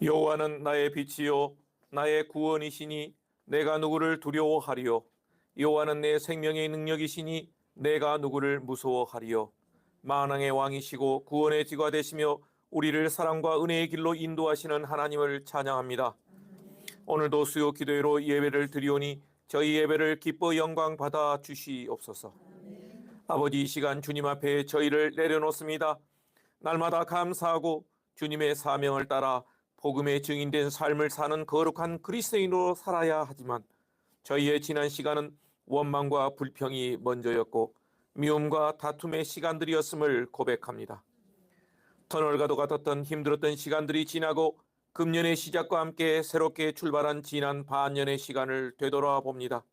여호와는 나의 빛이요 나의 구원이시니 내가 누구를 두려워하리요. 여호와는 내 생명의 능력이시니 내가 누구를 무서워하리요. 만왕의 왕이시고 구원의 지가 되시며 우리를 사랑과 은혜의 길로 인도하시는 하나님을 찬양합니다. 오늘도 수요 기도회로 예배를 드리오니 저희 예배를 기뻐 영광 받아 주시옵소서. 아버지, 이 시간 주님 앞에 저희를 내려놓습니다. 날마다 감사하고 주님의 사명을 따라 복음의 증인된 삶을 사는 거룩한 그리스도인으로 살아야 하지만 저희의 지난 시간은 원망과 불평이 먼저였고 미움과 다툼의 시간들이었음을 고백합니다. 터널과도 같았던 힘들었던 시간들이 지나고 금년의 시작과 함께 새롭게 출발한 지난 반년의 시간을 되돌아봅니다.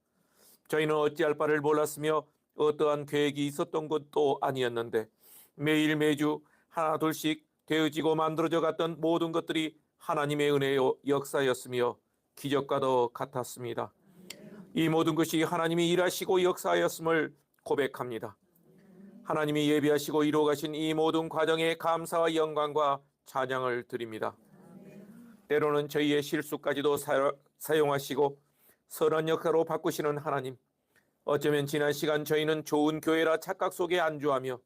저희는 어찌할 바를 몰랐으며 어떠한 계획이 있었던 것도 아니었는데 매일 매주 하나 둘씩 되어지고 만들어져 갔던 모든 것들이 하나님의 은혜의 역사였으며 기적과도 같았습니다. 이 모든 것이 하나님이 일하시고 역사하였음을 고백합니다. 하나님이 예비하시고 이루어가신 이 모든 과정에 감사와 영광과 찬양을 드립니다. 때로는 저희의 실수까지도 사용하시고 선한 역사로 바꾸시는 하나님, 어쩌면 지난 시간 저희는 좋은 교회라 착각 속에 안주하며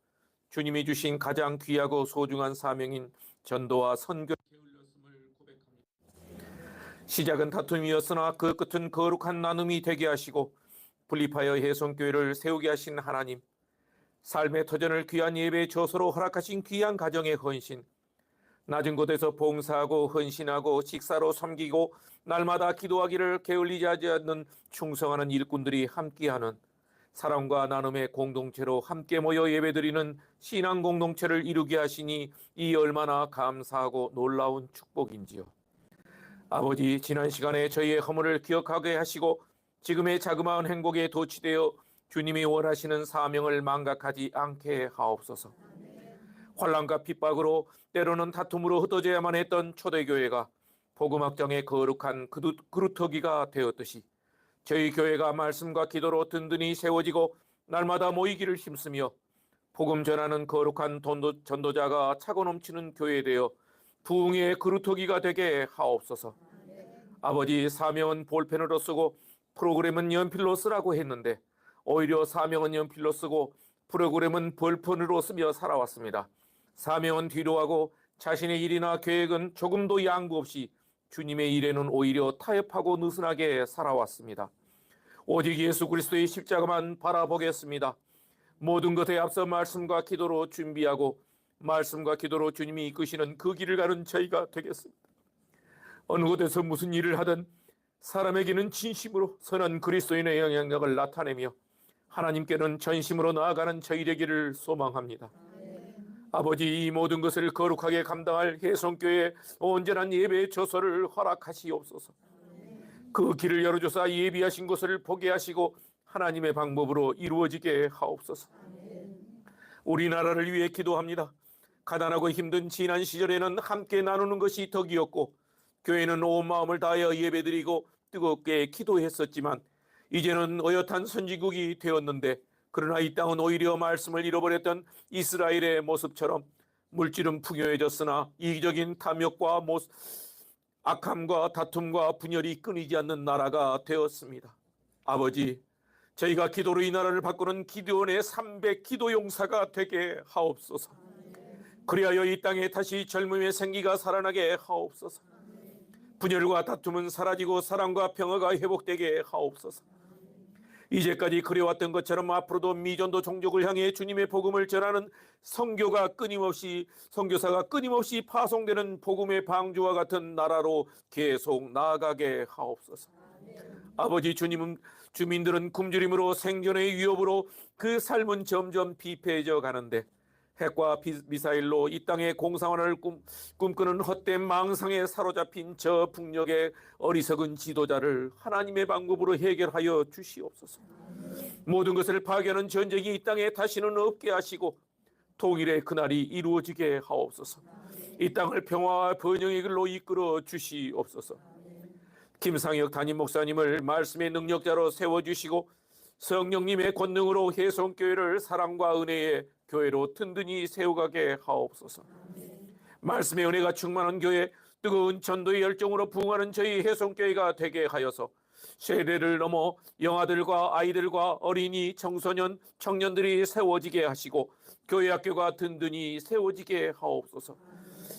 주님이 주신 가장 귀하고 소중한 사명인 전도와 선교를 게을렸음을 고백합니다. 시작은 다툼이었으나 그 끝은 거룩한 나눔이 되게 하시고 분립하여 혜성교회를 세우게 하신 하나님, 삶의 터전을 귀한 예배의 저소로 허락하신 귀한 가정의 헌신, 낮은 곳에서 봉사하고 헌신하고 식사로 섬기고 날마다 기도하기를 게을리지 하지 않는 충성하는 일꾼들이 함께하는 사랑과 나눔의 공동체로 함께 모여 예배드리는 신앙 공동체를 이루게 하시니 이 얼마나 감사하고 놀라운 축복인지요. 아버지, 지난 시간에 저희의 허물을 기억하게 하시고 지금의 자그마한 행복에 도취되어 주님이 원하시는 사명을 망각하지 않게 하옵소서. 환난과 핍박으로 때로는 다툼으로 흩어져야만 했던 초대교회가 복음확장의 거룩한 그루터기가 되었듯이 저희 교회가 말씀과 기도로 든든히 세워지고 날마다 모이기를 힘쓰며 복음 전하는 거룩한 전도자가 차고 넘치는 교회 되어 부흥의 그루터기가 되게 하옵소서. 아버지, 사명은 볼펜으로 쓰고 프로그램은 연필로 쓰라고 했는데 오히려 사명은 연필로 쓰고 프로그램은 볼펜으로 쓰며 살아왔습니다. 사명은 뒤로 하고 자신의 일이나 계획은 조금도 양보 없이 주님의 일에는 오히려 타협하고 느슨하게 살아왔습니다. 오직 예수 그리스도의 십자가만 바라보겠습니다. 모든 것에 앞서 말씀과 기도로 준비하고 말씀과 기도로 주님이 이끄시는 그 길을 가는 저희가 되겠습니다. 어느 곳에서 무슨 일을 하든 사람에게는 진심으로 선한 그리스도인의 영향력을 나타내며 하나님께는 전심으로 나아가는 저희 되기를 소망합니다. 아버지, 이 모든 것을 거룩하게 감당할 혜성교회의 온전한 예배의 저소를 허락하시옵소서. 그 길을 열어주사 예비하신 것을 보게 하시고 하나님의 방법으로 이루어지게 하옵소서. 우리나라를 위해 기도합니다. 가난하고 힘든 지난 시절에는 함께 나누는 것이 덕이었고 교회는 온 마음을 다하여 예배드리고 뜨겁게 기도했었지만 이제는 어엿한 선진국이 되었는데 그러나 이 땅은 오히려 말씀을 잃어버렸던 이스라엘의 모습처럼 물질은 풍요해졌으나 이기적인 탐욕과 악함과 다툼과 분열이 끊이지 않는 나라가 되었습니다. 아버지, 저희가 기도로 이 나라를 바꾸는 기도원의 300 기도 용사가 되게 하옵소서. 그리하여 이 땅에 다시 젊음의 생기가 살아나게 하옵소서. 분열과 다툼은 사라지고 사랑과 평화가 회복되게 하옵소서. 이제까지 그래왔던 것처럼 앞으로도 미전도 종족을 향해 주님의 복음을 전하는 선교사가 끊임없이 파송되는 복음의 방주와 같은 나라로 계속 나아가게 하옵소서. 아버지, 주민들은 굶주림으로 생존의 위협으로 그 삶은 점점 비폐해져 가는데 핵과 미사일로 이 땅의 공상화를 꿈꾸는 헛된 망상에 사로잡힌 저 북녘의 어리석은 지도자를 하나님의 방법으로 해결하여 주시옵소서. 모든 것을 파괴하는 전쟁이 이 땅에 다시는 없게 하시고 통일의 그날이 이루어지게 하옵소서. 이 땅을 평화와 번영의 길로 이끌어 주시옵소서. 김상혁 담임 목사님을 말씀의 능력자로 세워주시고 성령님의 권능으로 혜성교회를 사랑과 은혜의 교회로 든든히 세워가게 하옵소서. 말씀의 은혜가 충만한 교회, 뜨거운 전도의 열정으로 부흥하는 저희 혜성교회가 되게 하여서 세대를 넘어 영아들과 아이들과 어린이, 청소년, 청년들이 세워지게 하시고 교회 학교가 든든히 세워지게 하옵소서.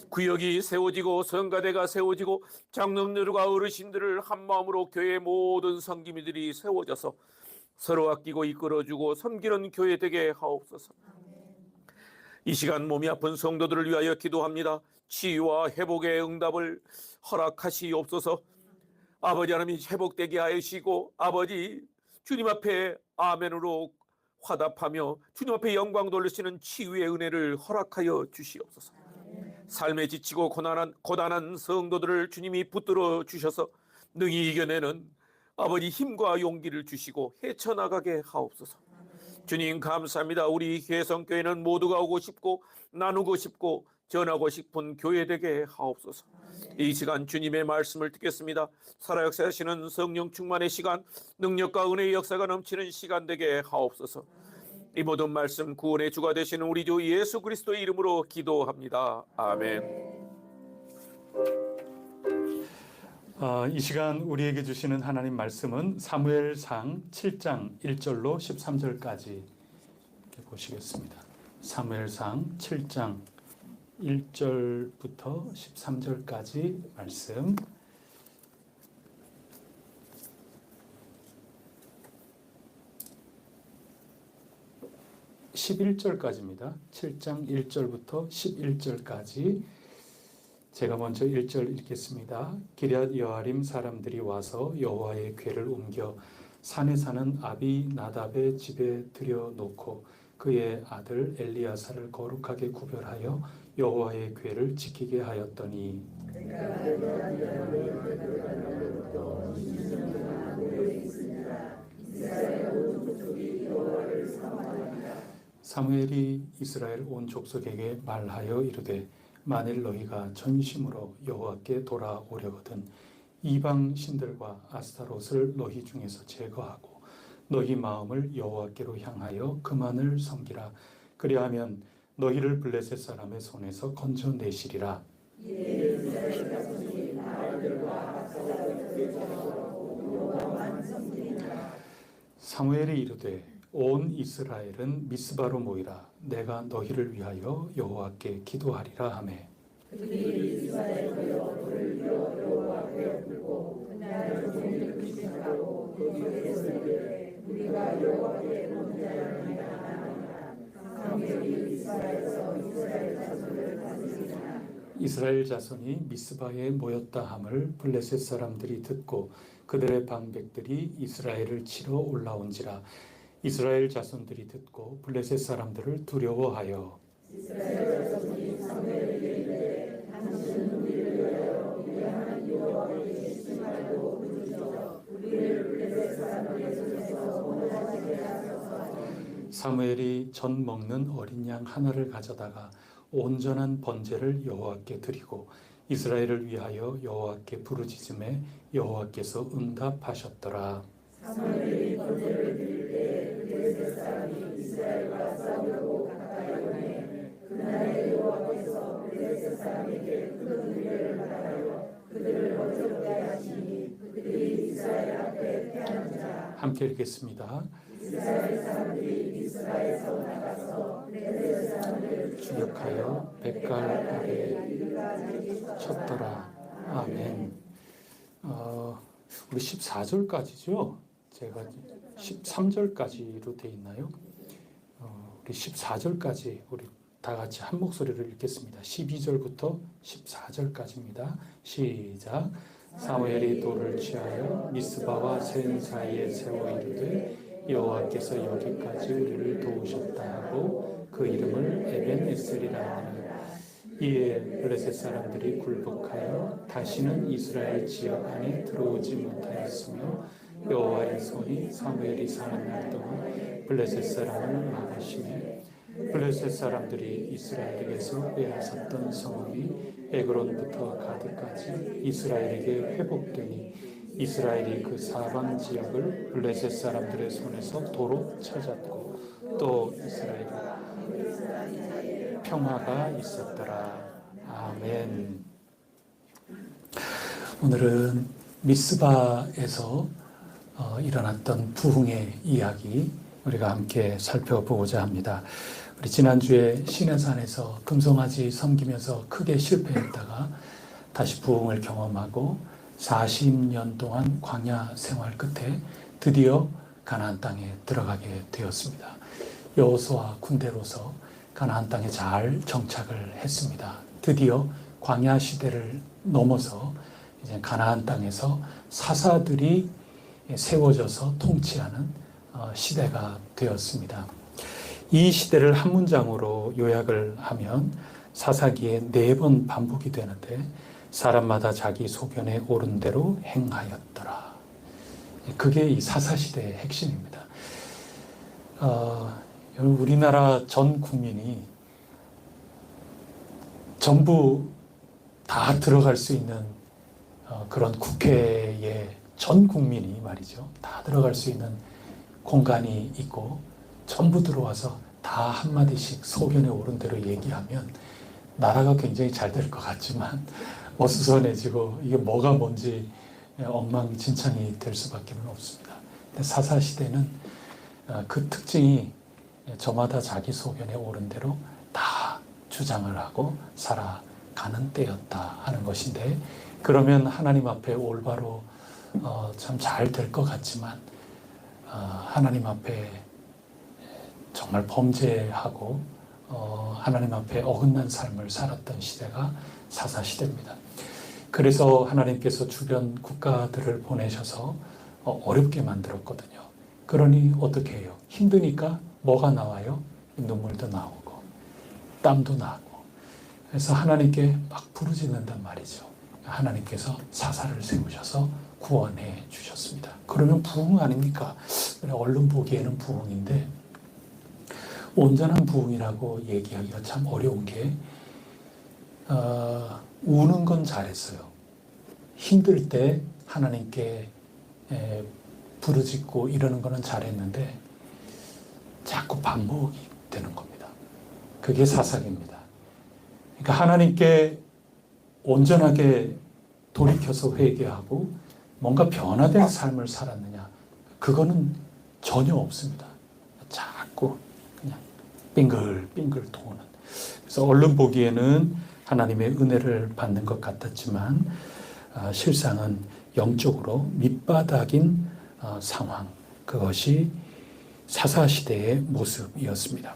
구역이 세워지고 성가대가 세워지고 장로들과 어르신들을 한마음으로 교회의 모든 성기미들이 세워져서 서로 아끼고 이끌어주고 섬기는 교회 되게 하옵소서. 이 시간 몸이 아픈 성도들을 위하여 기도합니다. 치유와 회복의 응답을 허락하시옵소서. 아버지 하나님 회복되게 하시고 아버지 주님 앞에 아멘으로 화답하며 주님 앞에 영광 돌리시는 치유의 은혜를 허락하여 주시옵소서. 삶에 지치고 고단한 성도들을 주님이 붙들어 주셔서 능히 이겨내는 아버지 힘과 용기를 주시고 헤쳐나가게 하옵소서. 주님 감사합니다. 우리 혜성교회는 모두가 오고 싶고 나누고 싶고 전하고 싶은 교회 되게 하옵소서. 이 시간 주님의 말씀을 듣겠습니다. 살아역사하시는 성령 충만의 시간, 능력과 은혜의 역사가 넘치는 시간 되게 하옵소서. 이 모든 말씀 구원의 주가 되시는 우리 주 예수 그리스도의 이름으로 기도합니다. 아멘. 이 시간 우리에게 주시는 하나님 말씀은 사무엘상 7장 1절로 13절까지 보시겠습니다. 사무엘상 7장 1절부터 13절까지 말씀. (11절까지입니다) 7장 1절부터 11절까지 제가 먼저 1절 읽겠습니다. 기럇 여아림 사람들이 와서 여호와의 궤를 옮겨 산에 사는 아비나답의 집에 들여놓고 그의 아들 엘리야사를 거룩하게 구별하여 여호와의 궤를 지키게 하였더니 사무엘이 이스라엘 온 족속에게 말하여 이르되 만일 너희가 전심으로 여호와께 돌아오려거든 이방 신들과 아스타롯을 너희 중에서 제거하고 너희 마음을 여호와께로 향하여 그만을 섬기라. 그리하면 너희를 블레셋 사람의 손에서 건져내시리라. 사무엘이 이르되 온 이스라엘은 미스바로 모이라. 내가 너희를 위하여 여호와께 기도하리라 하매 그들이 이스라엘 여호와를 여호와께 부르고 그날 종일 금식하고 기도했으되 우리가 여호와께 문자하리라. 사무엘이 이스라엘에서 이스라엘 자손을 다스리나 이스라엘 자손이 미스바에 모였다 함을 블레셋 사람들이 듣고 그들의 방백들이 이스라엘을 치러 올라온지라. 이스라엘 자손들이 듣고 블레셋 사람들을 두려워하여 이스라엘 자손이 사무엘에게 이르되 당신은 우리를 위하여 위대한 여호와께 신발로 부르셔 우리를 블레셋 사람들의 손에서 구원하시게 하소서. 사무엘이 전 먹는 어린 양 하나를 가져다가 온전한 번제를 여호와께 드리고 이스라엘을 위하여 여호와께 부르짖음에 여호와께서 응답하셨더라. 사무엘이 번제를 드릴 때 블레셋 사람이 이스라엘과 싸우려고 가까이 오매 그날에 여호와께서 블레셋 사람에게 큰 위력을 받아요 그들을 어지럽게 하시니 그들이 이스라엘 앞에 패하는지라. 함께 읽겠습니다. 이스라엘 사람들이 미스바에서 나가서 블레셋 사람들을 추격하여 백갈 아래 쳤더라. 아멘. 우리 14절까지죠. 제가 13절까지로 돼 있나요? 우리 14절까지 우리 다 같이 한 목소리를 읽겠습니다. 12절부터 14절까지입니다. 시작. 사무엘이 돌을 취하여 미스바와 센 사이에 세워 이르되 여호와께서 여기까지 우리를 도우셨다 하고 그 이름을 에벤에셀이라 하니라. 이에 블레셋 사람들이 굴복하여 다시는 이스라엘 지역 안에 들어오지 못하였으며 여호와의 손이 사무엘이 사는 날 동안 블레셋 사람을 막으시매 블레셋 사람들이 이스라엘에게서 빼앗았던 성읍이 에그론부터 가드까지 이스라엘에게 회복되니 이스라엘이 그 사방 지역을 블레셋 사람들의 손에서 도로 찾았고 또 이스라엘에 평화가 있었더라. 아멘. 오늘은 미스바에서 일어났던 부흥의 이야기 우리가 함께 살펴보고자 합니다. 우리 지난주에 시내산에서 금송아지 섬기면서 크게 실패했다가 다시 부흥을 경험하고 40년 동안 광야 생활 끝에 드디어 가나안 땅에 들어가게 되었습니다. 여호수아 군대로서 가나안 땅에 잘 정착을 했습니다. 드디어 광야 시대를 넘어서 이제 가나안 땅에서 사사들이 세워져서 통치하는 시대가 되었습니다. 이 시대를 한 문장으로 요약을 하면 사사기에 4번 반복이 되는데 사람마다 자기 소견에 옳은 대로 행하였더라. 그게 이 사사시대의 핵심입니다. 우리나라 전 국민이 전부 다 들어갈 수 있는 그런 국회에 전 국민이 말이죠. 다 들어갈 수 있는 공간이 있고 전부 들어와서 다 한마디씩 소견에 옳은 대로 얘기하면 나라가 굉장히 잘 될 것 같지만 어수선해지고 이게 뭐가 뭔지 엉망진창이 될 수밖에 없습니다. 근데 사사시대는 그 특징이 저마다 자기 소견에 옳은 대로 다 주장을 하고 살아가는 때였다 하는 것인데 그러면 하나님 앞에 올바로 참 잘 될 것 같지만 하나님 앞에 정말 범죄하고 하나님 앞에 어긋난 삶을 살았던 시대가 사사시대입니다. 그래서 하나님께서 주변 국가들을 보내셔서 어렵게 만들었거든요. 그러니 어떻게 해요? 힘드니까 뭐가 나와요? 눈물도 나오고 땀도 나고 그래서 하나님께 막 부르짖는단 말이죠. 하나님께서 사사를 세우셔서 구원해 주셨습니다. 그러면 부흥 아닙니까? 얼른 보기에는 부흥인데 온전한 부흥이라고 얘기하기가 참 어려운 게 우는 건 잘했어요. 힘들 때 하나님께 부르짖고 이러는 거는 잘했는데 자꾸 반복이 되는 겁니다. 그게 사사기입니다. 그러니까 하나님께 온전하게 돌이켜서 회개하고 뭔가 변화된 삶을 살았느냐 그거는 전혀 없습니다. 자꾸 그냥 빙글빙글 도는. 그래서 얼른 보기에는 하나님의 은혜를 받는 것 같았지만 실상은 영적으로 밑바닥인 상황 그것이 사사시대의 모습이었습니다.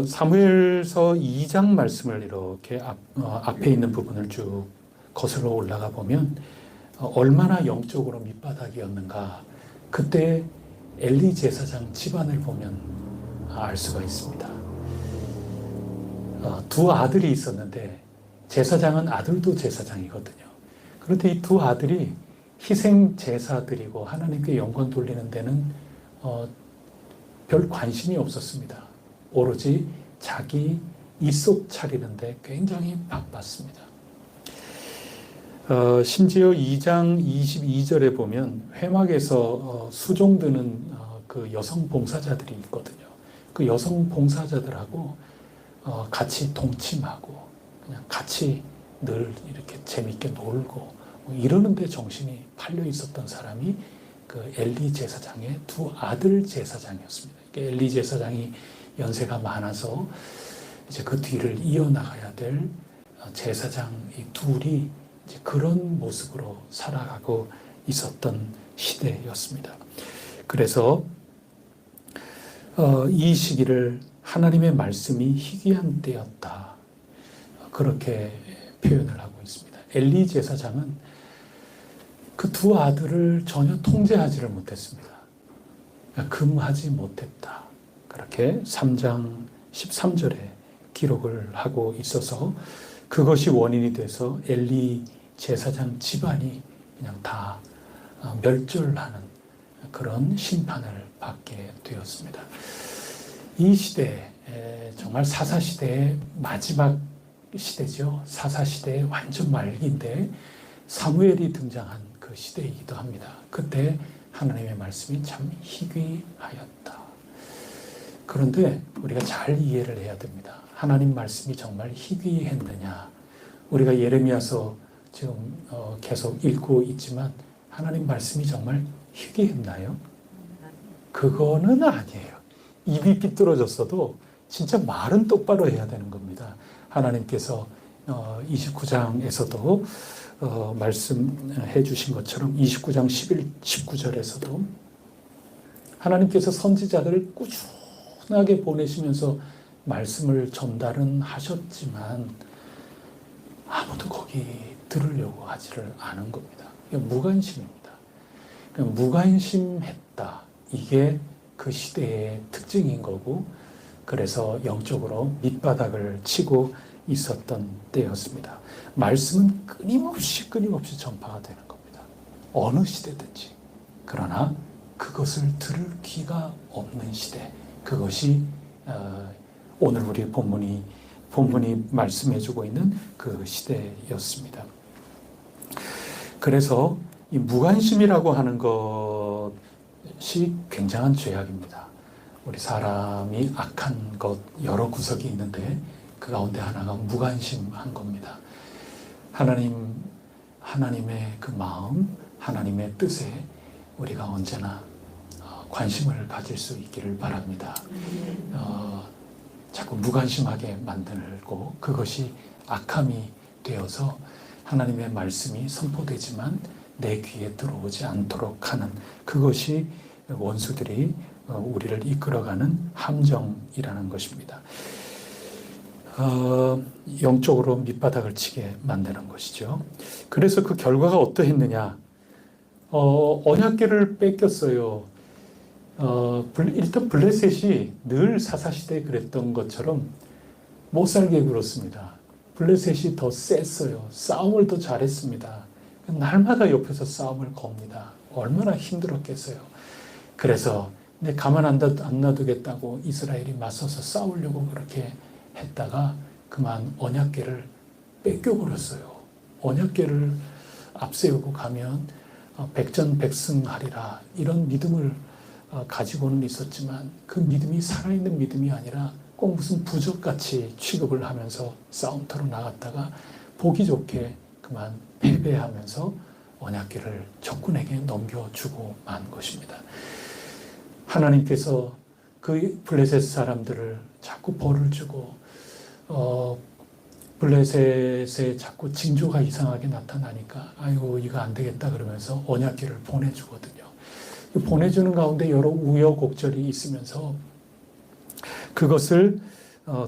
사무엘서 2장 말씀을 이렇게 앞에 있는 부분을 쭉 거슬러 올라가 보면 얼마나 영적으로 밑바닥이었는가 그때 엘리 제사장 집안을 보면 알 수가 있습니다. 두 아들이 있었는데 제사장은 아들도 제사장이거든요. 그런데 이 두 아들이 희생 제사 드리고 하나님께 영광 돌리는 데는 별 관심이 없었습니다. 오로지 자기 이속 차리는데 굉장히 바빴습니다. 심지어 2장 22절에 보면 회막에서 수종드는 그 여성 봉사자들이 있거든요. 그 여성 봉사자들하고 같이 동침하고 그냥 같이 늘 이렇게 재밌게 놀고 이러는데 정신이 팔려 있었던 사람이 그 엘리 제사장의 두 아들 제사장이었습니다. 엘리 제사장이 연세가 많아서 이제 그 뒤를 이어나가야 될 제사장 이 둘이 이제 그런 모습으로 살아가고 있었던 시대였습니다. 그래서 이 시기를 하나님의 말씀이 희귀한 때였다. 그렇게 표현을 하고 있습니다. 엘리 제사장은 그 두 아들을 전혀 통제하지를 못했습니다. 금하지 못했다. 그렇게 3장 13절에 기록을 하고 있어서 그것이 원인이 돼서 엘리 제사장 집안이 그냥 다 멸절하는 그런 심판을 받게 되었습니다. 이 시대 정말 사사시대의 마지막 시대죠. 사사시대의 완전 말기인데 사무엘이 등장한 그 시대이기도 합니다. 그때 하나님의 말씀이 참 희귀하였다. 그런데 우리가 잘 이해를 해야 됩니다. 하나님 말씀이 정말 희귀했느냐. 우리가 예레미야서 지금 계속 읽고 있지만 하나님 말씀이 정말 희귀했나요? 그거는 아니에요. 입이 삐뚤어졌어도 진짜 말은 똑바로 해야 되는 겁니다. 하나님께서 29장에서도 말씀해 주신 것처럼 29장 19절에서도 하나님께서 선지자들을 꾸준하게 보내시면서 말씀을 전달은 하셨지만 아무도 거기 들으려고 하지를 않은 겁니다. 무관심입니다. 무관심했다. 이게 그 시대의 특징인 거고, 그래서 영적으로 밑바닥을 치고 있었던 때였습니다. 말씀은 끊임없이 전파가 되는 겁니다. 어느 시대든지. 그러나 그것을 들을 귀가 없는 시대, 그것이 오늘 우리 본문이 말씀해주고 있는 그 시대였습니다. 그래서 이 무관심이라고 하는 것이 굉장한 죄악입니다. 우리 사람이 악한 것 여러 구석이 있는데 그 가운데 하나가 무관심한 겁니다. 하나님의 그 마음, 하나님의 뜻에 우리가 언제나 관심을 가질 수 있기를 바랍니다. 자꾸 무관심하게 만들고 그것이 악함이 되어서 하나님의 말씀이 선포되지만 내 귀에 들어오지 않도록 하는, 그것이 원수들이 우리를 이끌어가는 함정이라는 것입니다. 영적으로 밑바닥을 치게 만드는 것이죠. 그래서 그 결과가 어떠했느냐? 언약궤를 뺏겼어요. 일단 블레셋이 늘 사사시대에 그랬던 것처럼 못살게 굴었습니다. 블레셋이 더 셌어요. 싸움을 더 잘했습니다. 날마다 옆에서 싸움을 겁니다. 얼마나 힘들었겠어요. 그래서 가만 안 놔두겠다고 이스라엘이 맞서서 싸우려고 그렇게 했다가 그만 언약궤를 뺏겨버렸어요. 언약궤를 앞세우고 가면 백전백승하리라, 이런 믿음을 가지고는 있었지만 그 믿음이 살아있는 믿음이 아니라 꼭 무슨 부적같이 취급을 하면서 싸움터로 나갔다가 보기 좋게 그만 패배하면서 언약궤를 적군에게 넘겨주고 만 것입니다. 하나님께서 그 블레셋 사람들을 자꾸 벌을 주고 블레셋에 자꾸 징조가 이상하게 나타나니까 아이고 이거 안 되겠다 그러면서 언약궤를 보내주거든요. 보내주는 가운데 여러 우여곡절이 있으면서 그것을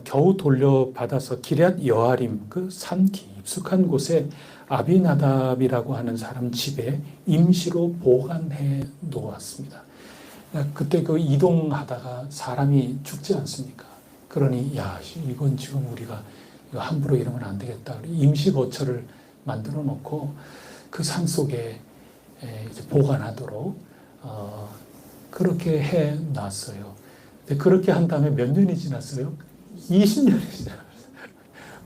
겨우 돌려받아서 기럇 여아림, 그 산 깊숙한 곳에 아비나답이라고 하는 사람 집에 임시로 보관해 놓았습니다. 그때 그 이동하다가 사람이 죽지 않습니까? 그러니 야, 이건 지금 우리가 함부로 이러면 안 되겠다. 임시 거처를 만들어 놓고 그 산 속에 이제 보관하도록 그렇게 해 놨어요. 그렇게 한 다음에 몇 년이 지났어요? 20년이 지났어요.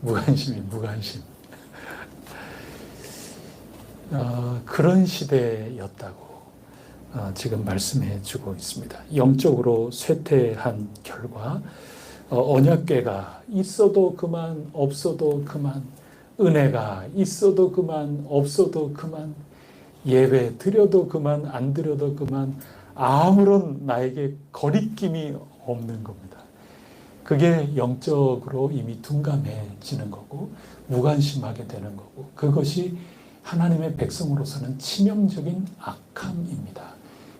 무관심. 그런 시대였다고 지금 말씀해 주고 있습니다. 영적으로 쇠퇴한 결과 언약궤가 있어도 그만, 없어도 그만, 은혜가 있어도 그만, 없어도 그만, 예배 드려도 그만, 안 드려도 그만, 아무런 나에게 거리낌이 없는 겁니다. 그게 영적으로 이미 둔감해지는 거고 무관심하게 되는 거고, 그것이 하나님의 백성으로서는 치명적인 악함입니다.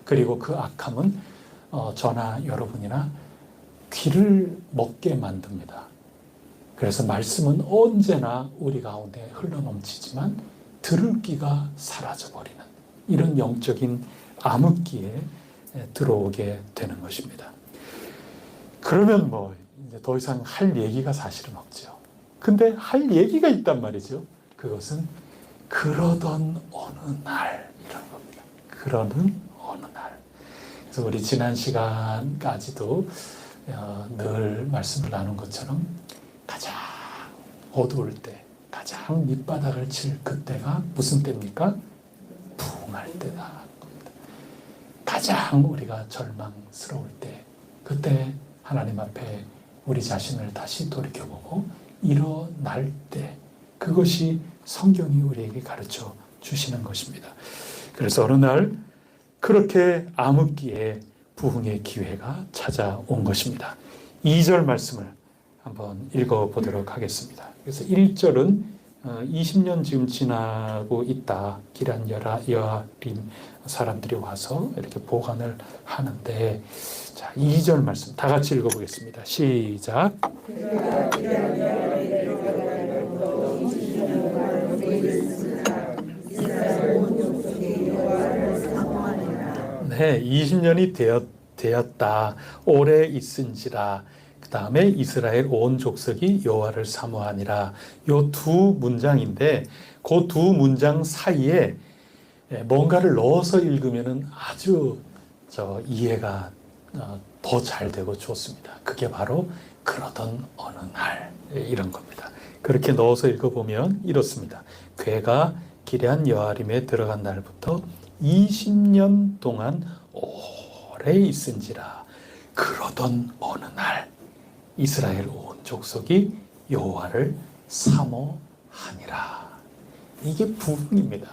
그리고 그 악함은 저나 여러분이나 귀를 먹게 만듭니다. 그래서 말씀은 언제나 우리 가운데 흘러넘치지만 들을 귀가 사라져버리는 이런 영적인 암흑기에 들어오게 되는 것입니다. 그러면 뭐 이제 더 이상 할 얘기가 사실은 없죠. 근데 할 얘기가 있단 말이죠. 그것은 그러던 어느 날 이런 겁니다. 그러는 어느 날. 그래서 우리 지난 시간까지도 늘 말씀을 나눈 것처럼 가장 어두울 때, 가장 밑바닥을 칠 그때가 무슨 때입니까? 부흥할 때다. 가장 우리가 절망스러울 때, 그때 하나님 앞에 우리 자신을 다시 돌이켜보고 일어날 때, 그것이 성경이 우리에게 가르쳐 주시는 것입니다. 그래서 어느 날 그렇게 암흑기에 부흥의 기회가 찾아온 것입니다. 2절 말씀을 한번 읽어보도록 하겠습니다. 그래서 1절은 20년 지금 지나고 있다. 기럇 여아림 사람들이 와서 이렇게 보관을 하는데, 자, 2절 말씀 다 같이 읽어보겠습니다. 시작. 네, 20년이 되었다. 오래 있은지라. 그 다음에 이스라엘 온 족속이 여호와를 사모하니라. 요 두 문장인데 그 두 문장 사이에 뭔가를 넣어서 읽으면 아주 이해가 더 잘 되고 좋습니다. 그게 바로 그러던 어느 날 이런 겁니다. 그렇게 넣어서 읽어보면 이렇습니다. 괴가 기럇 여아림에 들어간 날부터 20년 동안 오래 있은지라. 그러던 어느 날 이스라엘 온 족속이 여호와를 사모하니라. 이게 부흥입니다.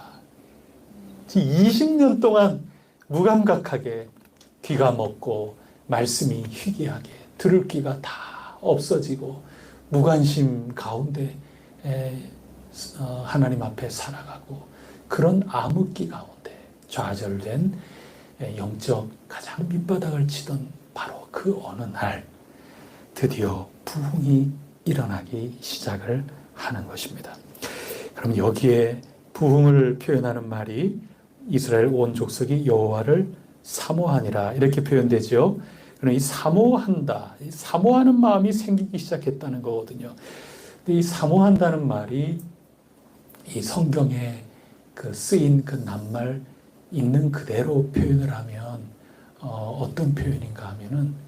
20년 동안 무감각하게 귀가 먹고 말씀이 희귀하게 들을 귀가 다 없어지고 무관심 가운데 하나님 앞에 살아가고 그런 암흑기 가운데 좌절된 영적 가장 밑바닥을 치던 바로 그 어느 날 드디어 부흥이 일어나기 시작을 하는 것입니다. 그럼 여기에 부흥을 표현하는 말이 이스라엘 온 족속이 여호와를 사모하니라 이렇게 표현되죠. 그럼 이 사모한다, 사모하는 마음이 생기기 시작했다는 거거든요. 근데 이 사모한다는 말이 이 성경에 그 쓰인 그 낱말 있는 그대로 표현을 하면 어떤 표현인가 하면은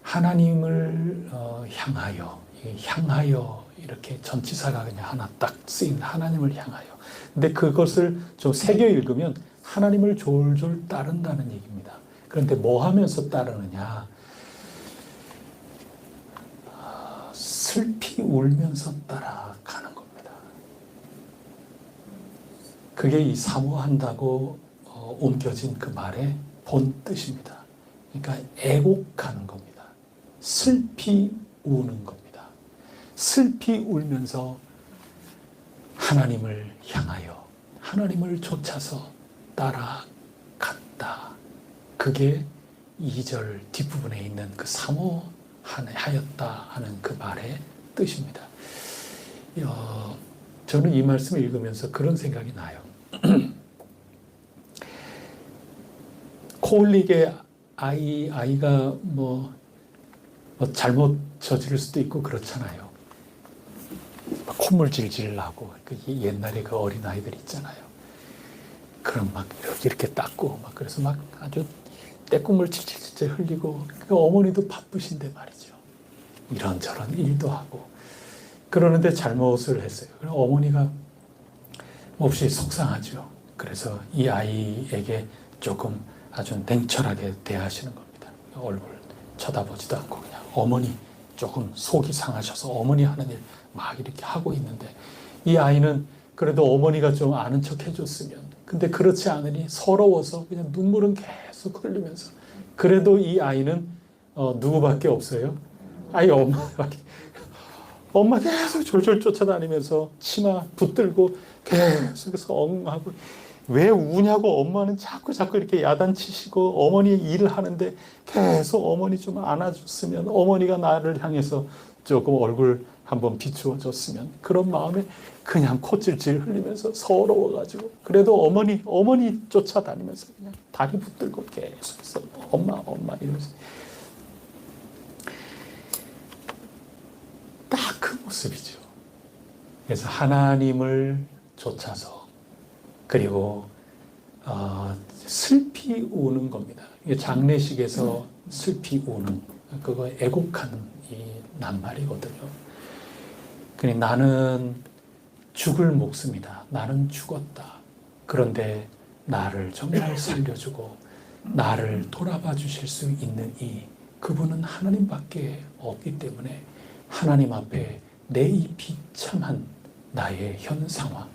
하나님을 향하여 이렇게 전치사가 그냥 하나 딱 쓰인 하나님을 향하여. 근데 그것을 좀 새겨 읽으면 하나님을 졸졸 따른다는 얘기입니다. 그런데 뭐 하면서 따르느냐? 슬피 울면서 따라가는 겁니다. 그게 이 사모한다고 옮겨진 그 말의 본 뜻입니다. 그러니까 애곡하는 겁니다. 슬피 우는 겁니다. 슬피 울면서 하나님을 향하여 하나님을 쫓아서 따라갔다. 그게 2절 뒷부분에 있는 그 사모하였다 하는 그 말의 뜻입니다. 저는 이 말씀을 읽으면서 그런 생각이 나요. 코올리게 아이가 뭐 잘못 저지를 수도 있고 그렇잖아요. 콧물 질질 나고 옛날에 그 어린 아이들 있잖아요. 그럼 막 이렇게 닦고 막 그래서 막 아주 떼국물 질질 흘리고 그 어머니도 바쁘신데 말이죠. 이런저런 일도 하고 그러는데 잘못을 했어요. 그럼 어머니가 몹시 속상하죠. 그래서 이 아이에게 조금 아주 냉철하게 대하시는 겁니다. 얼굴 쳐다보지도 않고 그냥 어머니 조금 속이 상하셔서 어머니 하는 일 막 이렇게 하고 있는데 이 아이는 그래도 어머니가 좀 아는 척 해줬으면 근데 그렇지 않으니 서러워서 그냥 눈물은 계속 흘리면서 그래도 이 아이는 누구밖에 없어요? 아이 엄마밖에. 엄마 계속 졸졸 쫓아다니면서 치마 붙들고 계속해서 엉하고 왜 우냐고 엄마는 자꾸 이렇게 야단치시고 어머니 일을 하는데 계속 어머니 좀 안아줬으면 어머니가 나를 향해서 조금 얼굴 한번 비추어줬으면 그런 마음에 그냥 콧질질 흘리면서 서러워가지고 그래도 어머니 쫓아다니면서 그냥 다리 붙들고 계속해서 엄마 이러면서 딱 그 모습이죠. 그래서 하나님을 쫓아서 그리고 슬피 우는 겁니다. 장례식에서 슬피 우는 그거 애곡하는 이 낱말이거든요. 그러니까 나는 죽을 목숨이다. 나는 죽었다. 그런데 나를 정말 살려주고 나를 돌아봐 주실 수 있는 그분은 하나님밖에 없기 때문에 하나님 앞에 내 이 비참한 나의 현 상황,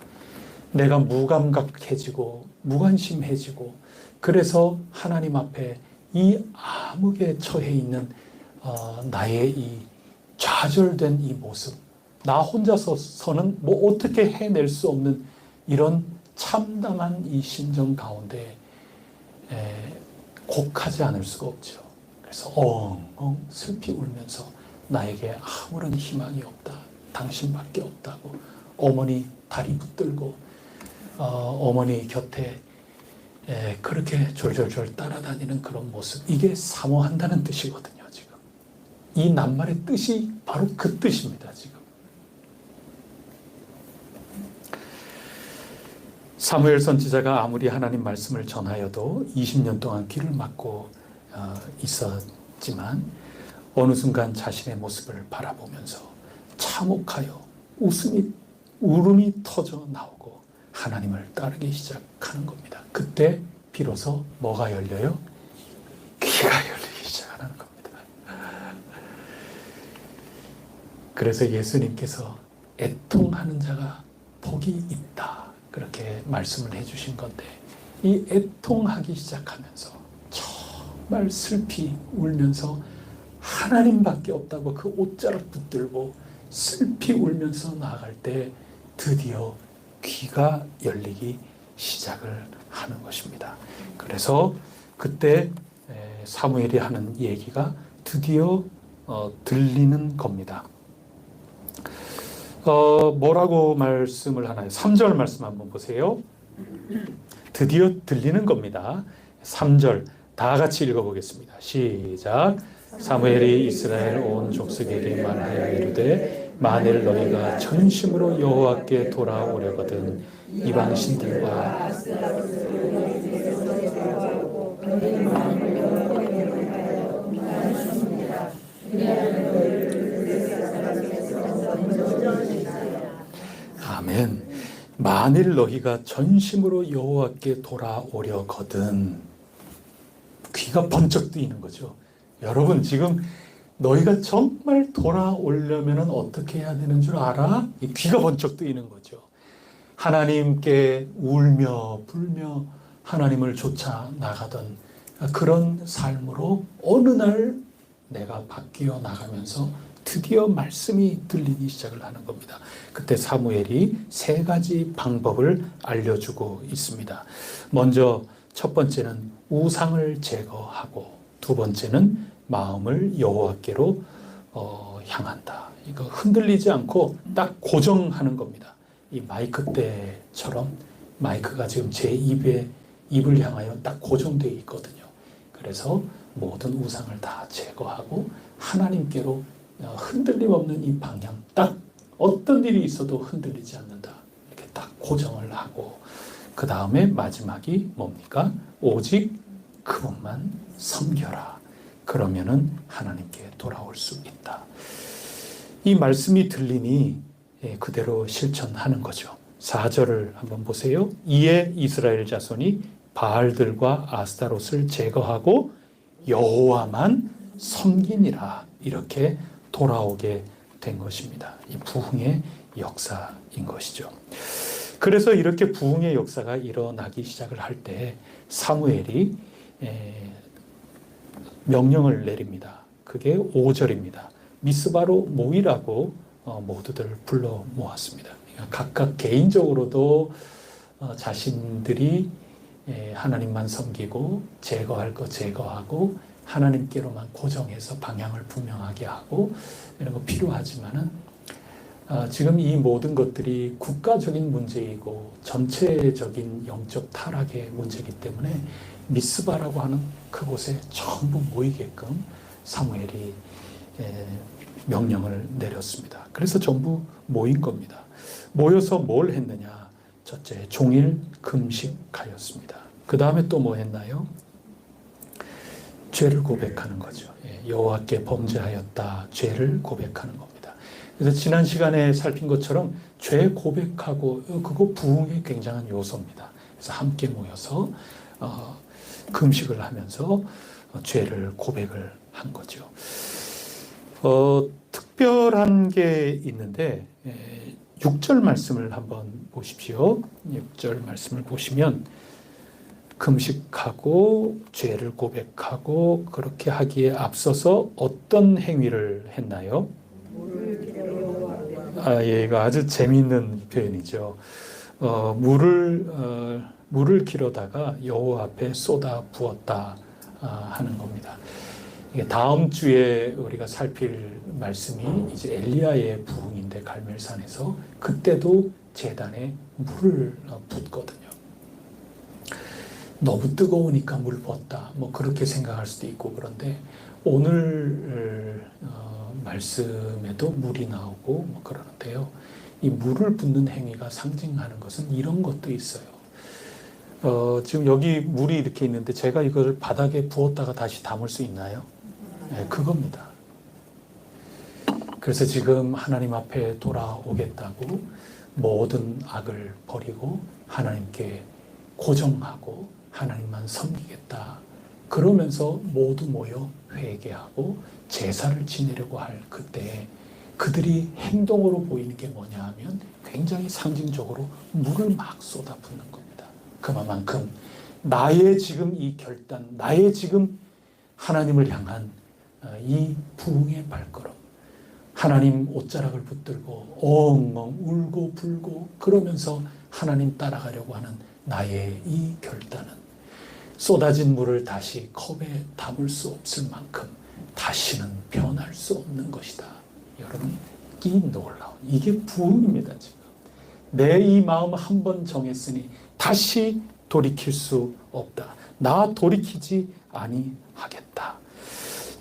내가 무감각해지고 무관심해지고 그래서 하나님 앞에 이 암흑에 처해 있는 나의 이 좌절된 이 모습, 나 혼자서는 뭐 어떻게 해낼 수 없는 이런 참담한 이 심정 가운데 곡하지 않을 수가 없죠. 그래서 엉엉 슬피 울면서 나에게 아무런 희망이 없다, 당신밖에 없다고 어머니 다리 붙들고 어머니 곁에 그렇게 졸졸졸 따라다니는 그런 모습, 이게 사모한다는 뜻이거든요. 지금 이 낱말의 뜻이 바로 그 뜻입니다. 지금 사무엘 선지자가 아무리 하나님 말씀을 전하여도 20년 동안 귀를 막고 있었지만 어느 순간 자신의 모습을 바라보면서 참혹하여 울음이 터져 나오고 하나님을 따르기 시작하는 겁니다. 그때 비로소 뭐가 열려요? 귀가 열리기 시작하는 겁니다. 그래서 예수님께서 애통하는 자가 복이 있다, 그렇게 말씀을 해주신 건데, 이 애통하기 시작하면서 정말 슬피 울면서 하나님밖에 없다고 그 옷자락 붙들고 슬피 울면서 나아갈 때 드디어 귀가 열리기 시작을 하는 것입니다. 그래서 그때 사무엘이 하는 얘기가 드디어 들리는 겁니다. 뭐라고 말씀을 하나요? 3절 말씀 한번 보세요. 드디어 들리는 겁니다. 3절 다 같이 읽어보겠습니다. 시작. 사무엘이 이스라엘 온 족속에게 말하여 이르되 만일 너희가 전심으로 여호와께 돌아오려거든 이방 신들과 아멘. 만일 너희가 전심으로 여호와께 돌아오려거든, 귀가 번쩍 뜨이는 거죠. 여러분, 지금 너희가 정말 돌아오려면 어떻게 해야 되는 줄 알아? 귀가 번쩍 뜨이는 거죠. 하나님께 울며 불며 하나님을 쫓아 나가던 그런 삶으로 어느 날 내가 바뀌어 나가면서 드디어 말씀이 들리기 시작을 하는 겁니다. 그때 사무엘이 3가지 방법을 알려주고 있습니다. 먼저 첫 번째는 우상을 제거하고, 두 번째는 마음을 여호와께로 향한다. 이거 흔들리지 않고 딱 고정하는 겁니다. 이 마이크 때처럼 마이크가 지금 제 입을 향하여 딱 고정되어 있거든요. 그래서 모든 우상을 다 제거하고 하나님께로 흔들림 없는 이 방향, 딱 어떤 일이 있어도 흔들리지 않는다, 이렇게 딱 고정을 하고, 그 다음에 마지막이 뭡니까? 오직 그분만 섬겨라. 그러면은 하나님께 돌아올 수 있다. 이 말씀이 들리니 그대로 실천하는 거죠. 4절을 한번 보세요. 이에 이스라엘 자손이 바알들과 아스타롯을 제거하고 여호와만 섬기니라, 이렇게 돌아오게 된 것입니다. 이 부흥의 역사인 것이죠. 그래서 이렇게 부흥의 역사가 일어나기 시작을 할 때 사무엘이 명령을 내립니다. 그게 5절입니다. 미스바로 모이라고 모두들 불러 모았습니다. 각각 개인적으로도 자신들이 하나님만 섬기고 제거할 거 제거하고 하나님께로만 고정해서 방향을 분명하게 하고 이런 거 필요하지만은 지금 이 모든 것들이 국가적인 문제이고 전체적인 영적 타락의 문제이기 때문에 미스바라고 하는 그곳에 전부 모이게끔 사무엘이 명령을 내렸습니다. 그래서 전부 모인 겁니다. 모여서 뭘 했느냐? 첫째, 종일 금식하였습니다. 그 다음에 또 뭐 했나요? 죄를 고백하는 거죠. 여호와께 범죄하였다, 죄를 고백하는 겁니다. 그래서 지난 시간에 살핀 것처럼 죄 고백하고 그거 부흥의 굉장한 요소입니다. 그래서 함께 모여서 금식을 하면서 죄를 고백을 한 거죠. 특별한 게 있는데 6절 말씀을 한번 보십시오. 6절 말씀을 보시면 금식하고 죄를 고백하고 그렇게 하기에 앞서서 어떤 행위를 했나요? 이거 아주 재미있는 표현이죠. 물을 기르다가 여호와 앞에 쏟아 부었다 하는 겁니다. 이게 다음 주에 우리가 살필 말씀이 이제 엘리야의 부흥인데 갈멜산에서 그때도 제단에 물을 붓거든요. 너무 뜨거우니까 물 붓다. 뭐 그렇게 생각할 수도 있고 그런데 오늘 말씀에도 물이 나오고 뭐 그러는데요. 이 물을 붓는 행위가 상징하는 것은 이런 것도 있어요. 지금 여기 물이 이렇게 있는데 제가 이걸 바닥에 부었다가 다시 담을 수 있나요? 네, 그겁니다. 그래서 지금 하나님 앞에 돌아오겠다고 모든 악을 버리고 하나님께 고정하고 하나님만 섬기겠다. 그러면서 모두 모여 회개하고 제사를 지내려고 할 그때 그들이 행동으로 보이는 게 뭐냐 하면 굉장히 상징적으로 물을 막 쏟아붓는 겁니다. 그만큼 나의 지금 이 결단, 나의 지금 하나님을 향한 이 부흥의 발걸음, 하나님 옷자락을 붙들고 엉엉 울고 불고 그러면서 하나님 따라가려고 하는 나의 이 결단은 쏟아진 물을 다시 컵에 담을 수 없을 만큼 다시는 변할 수 없는 것이다. 여러분, 이 놀라운 이게 부흥입니다. 지금 내 이 마음 한 번 정했으니 다시 돌이킬 수 없다. 나 돌이키지 아니하겠다.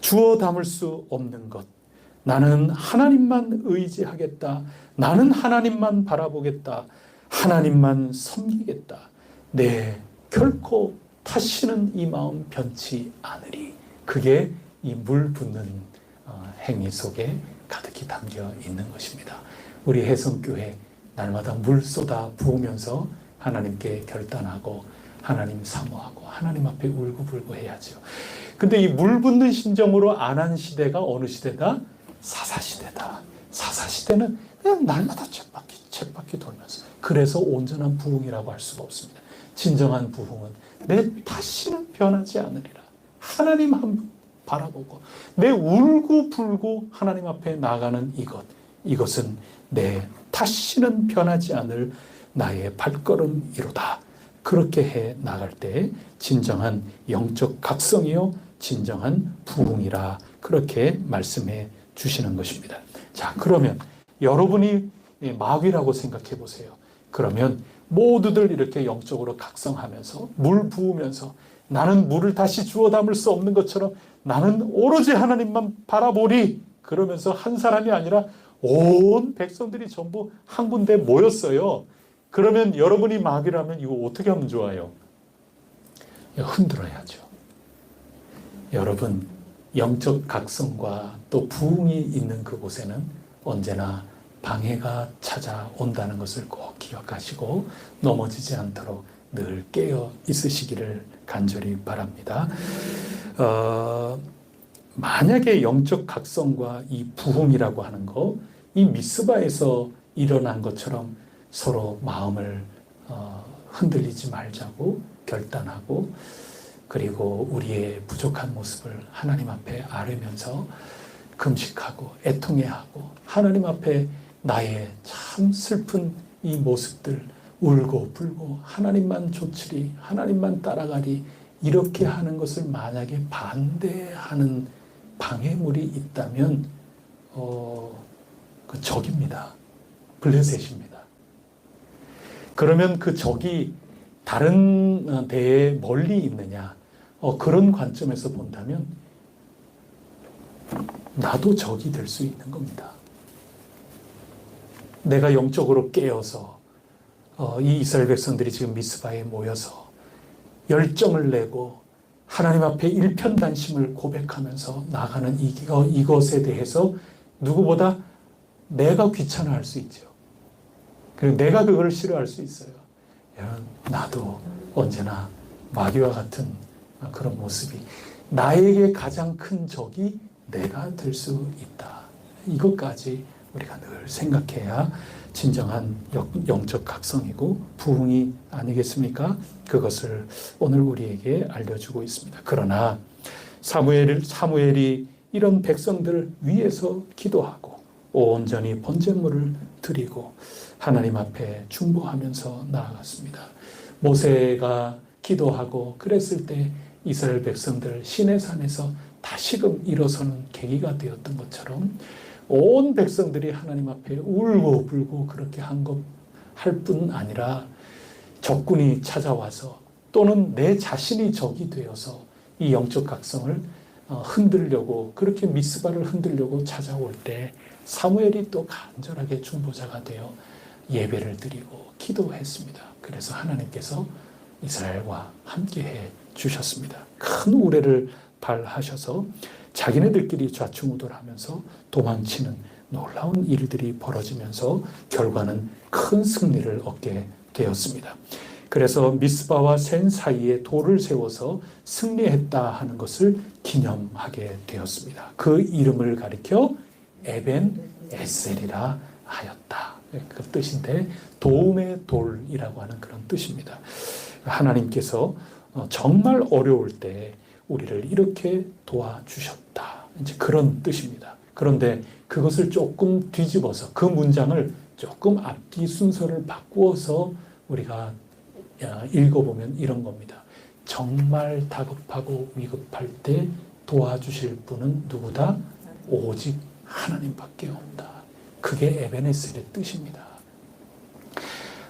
주워 담을 수 없는 것. 나는 하나님만 의지하겠다. 나는 하나님만 바라보겠다. 하나님만 섬기겠다. 결코 다시는 이 마음 변치 않으리. 그게 이 물 붓는 행위 속에 가득히 담겨 있는 것입니다. 우리 혜성교회 날마다 물 쏟아 부으면서 하나님께 결단하고 하나님 사모하고 하나님 앞에 울고불고 해야죠. 근데 이 물 붓는 심정으로 안 한 시대가 어느 시대다? 사사시대다. 사사시대는 그냥 날마다 쳇바퀴 돌면서. 그래서 온전한 부흥이라고 할 수가 없습니다. 진정한 부흥은 내 다시는 변하지 않으리라. 하나님 한 분 바라보고 내 울고 불고 하나님 앞에 나가는 이것은 내 다시는 변하지 않을 나의 발걸음이로다. 그렇게 해 나갈 때 진정한 영적 각성이요 진정한 부흥이라 그렇게 말씀해 주시는 것입니다. 자, 그러면 여러분이 마귀라고 생각해 보세요. 그러면 모두들 이렇게 영적으로 각성하면서 물 부으면서 나는 물을 다시 주워 담을 수 없는 것처럼 나는 오로지 하나님만 바라보리. 그러면서 한 사람이 아니라 온 백성들이 전부 한 군데 모였어요. 그러면 여러분이 마귀라면 이거 어떻게 하면 좋아요? 흔들어야죠. 여러분, 영적 각성과 또 부흥이 있는 그곳에는 언제나 방해가 찾아온다는 것을 꼭 기억하시고 넘어지지 않도록 늘 깨어 있으시기를 간절히 바랍니다. 만약에 영적 각성과 이 부흥이라고 하는 거, 이 미스바에서 일어난 것처럼 서로 마음을 흔들리지 말자고 결단하고 그리고 우리의 부족한 모습을 하나님 앞에 아뢰면서 금식하고 애통해하고 하나님 앞에 나의 참 슬픈 이 모습들 울고 불고 하나님만 좇으리 하나님만 따라가리 이렇게 하는 것을 만약에 반대하는 방해물이 있다면 그 적입니다. 블레셋입니다. 그러면 그 적이 다른 데에 멀리 있느냐 그런 관점에서 본다면 나도 적이 될 수 있는 겁니다. 내가 영적으로 깨어서 이 이스라엘 백성들이 지금 미스바에 모여서 열정을 내고 하나님 앞에 일편단심을 고백하면서 나가는 이것에 대해서 누구보다 내가 귀찮아할 수 있죠. 그리고 내가 그걸 싫어할 수 있어요. 여러분, 나도 언제나 마귀와 같은 그런 모습이 나에게 가장 큰 적이 내가 될 수 있다. 이것까지 우리가 늘 생각해야 진정한 영적 각성이고 부흥이 아니겠습니까? 그것을 오늘 우리에게 알려주고 있습니다. 그러나 사무엘이 이런 백성들을 위해서 기도하고 온전히 번제물을 드리고 하나님 앞에 중보하면서 나아갔습니다. 모세가 기도하고 그랬을 때 이스라엘 백성들 시내산에서 다시금 일어서는 계기가 되었던 것처럼 온 백성들이 하나님 앞에 울고 불고 그렇게 할 뿐 아니라 적군이 찾아와서 또는 내 자신이 적이 되어서 이 영적 각성을 흔들려고 그렇게 미스바를 흔들려고 찾아올 때 사무엘이 또 간절하게 중보자가 되어 예배를 드리고 기도했습니다. 그래서 하나님께서 이스라엘과 함께해 주셨습니다. 큰 우레를 발하셔서 자기네들끼리 좌충우돌하면서 도망치는 놀라운 일들이 벌어지면서 결과는 큰 승리를 얻게 되었습니다. 그래서 미스바와 센 사이에 돌을 세워서 승리했다 하는 것을 기념하게 되었습니다. 그 이름을 가리켜 에벤 에셀이라 하였다. 그 뜻인데 도움의 돌이라고 하는 그런 뜻입니다. 하나님께서 정말 어려울 때 우리를 이렇게 도와주셨다. 이제 그런 뜻입니다. 그런데 그것을 조금 뒤집어서 그 문장을 조금 앞뒤 순서를 바꾸어서 우리가 읽어보면 이런 겁니다. 정말 다급하고 위급할 때 도와주실 분은 누구다? 오직 하나님밖에 없다. 그게 에베네셀의 뜻입니다.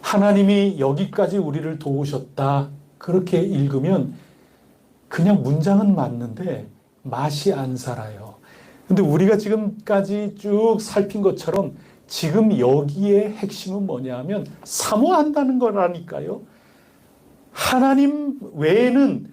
하나님이 여기까지 우리를 도우셨다. 그렇게 읽으면 그냥 문장은 맞는데 맛이 안 살아요. 근데 우리가 지금까지 쭉 살핀 것처럼 지금 여기에 핵심은 뭐냐 하면 사모한다는 거라니까요. 하나님 외에는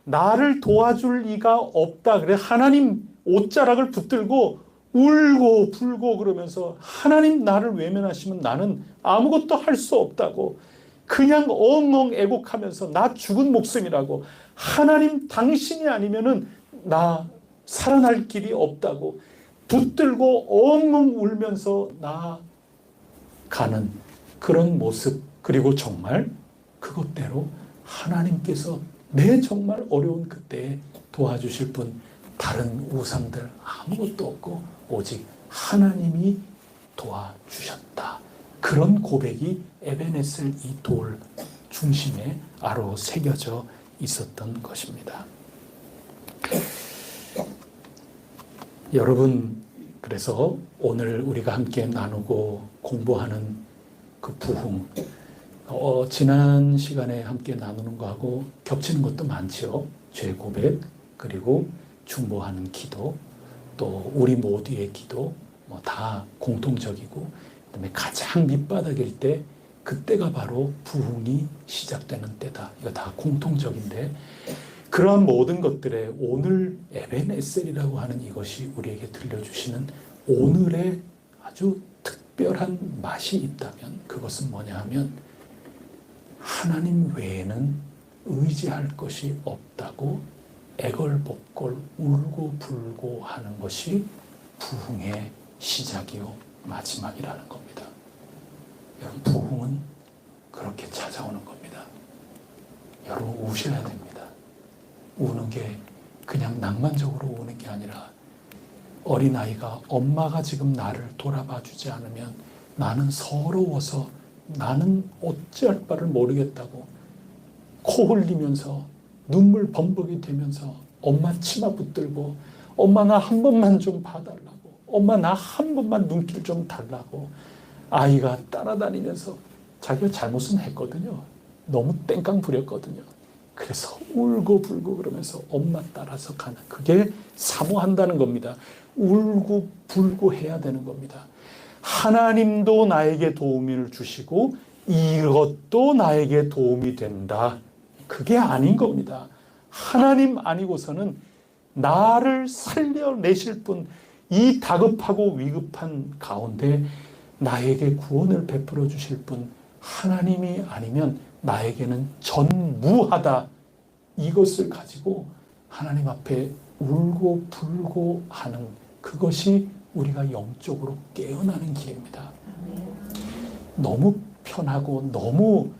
나를 도와줄 이가 없다. 그래 하나님 옷자락을 붙들고 울고 불고 그러면서 하나님 나를 외면하시면 나는 아무것도 할 수 없다고 그냥 엉엉 애곡하면서 나 죽은 목숨이라고 하나님 당신이 아니면은 나 살아날 길이 없다고 붙들고 엉엉 울면서 나가는 그런 모습 그리고 정말 그것대로 하나님께서 내 정말 어려운 그때에 도와주실 분 다른 우상들 아무것도 없고 오직 하나님이 도와주셨다. 그런 고백이 에베네셀 이 돌 중심에 아로 새겨져 있었던 것입니다. 여러분, 그래서 오늘 우리가 함께 나누고 공부하는 그 부흥, 지난 시간에 함께 나누는 거하고 겹치는 것도 많죠. 죄 고백, 그리고 중보하는 기도, 또 우리 모두의 기도, 다 공통적이고, 그다음에 가장 밑바닥일 때 그때가 바로 부흥이 시작되는 때다. 이거 다 공통적인데 그러한 모든 것들에 오늘 에벤에셀이라고 하는 이것이 우리에게 들려주시는 오늘의 아주 특별한 맛이 있다면 그것은 뭐냐 하면 하나님 외에는 의지할 것이 없다고 애걸복걸 울고 불고 하는 것이 부흥의 시작이요 마지막이라는 겁니다. 여러분 부흥은 그렇게 찾아오는 겁니다. 여러분 우셔야 됩니다. 우는 게 그냥 낭만적으로 우는 게 아니라 어린아이가 엄마가 지금 나를 돌아봐 주지 않으면 나는 서러워서 나는 어찌할 바를 모르겠다고 코 흘리면서 눈물 범벅이 되면서 엄마 치마 붙들고 엄마 나 한 번만 좀 봐달라고 엄마 나 한 번만 눈길 좀 달라고 아이가 따라다니면서 자기가 잘못은 했거든요. 너무 땡깡 부렸거든요. 그래서 울고 불고 그러면서 엄마 따라서 가는 그게 사모한다는 겁니다. 울고 불고 해야 되는 겁니다. 하나님도 나에게 도움을 주시고 이것도 나에게 도움이 된다. 그게 아닌 겁니다. 하나님 아니고서는 나를 살려내실 분, 이 다급하고 위급한 가운데 나에게 구원을 베풀어 주실 분 하나님이 아니면 나에게는 전무하다. 이것을 가지고 하나님 앞에 울고 불고 하는 그것이 우리가 영적으로 깨어나는 기회입니다. 너무 편하고 너무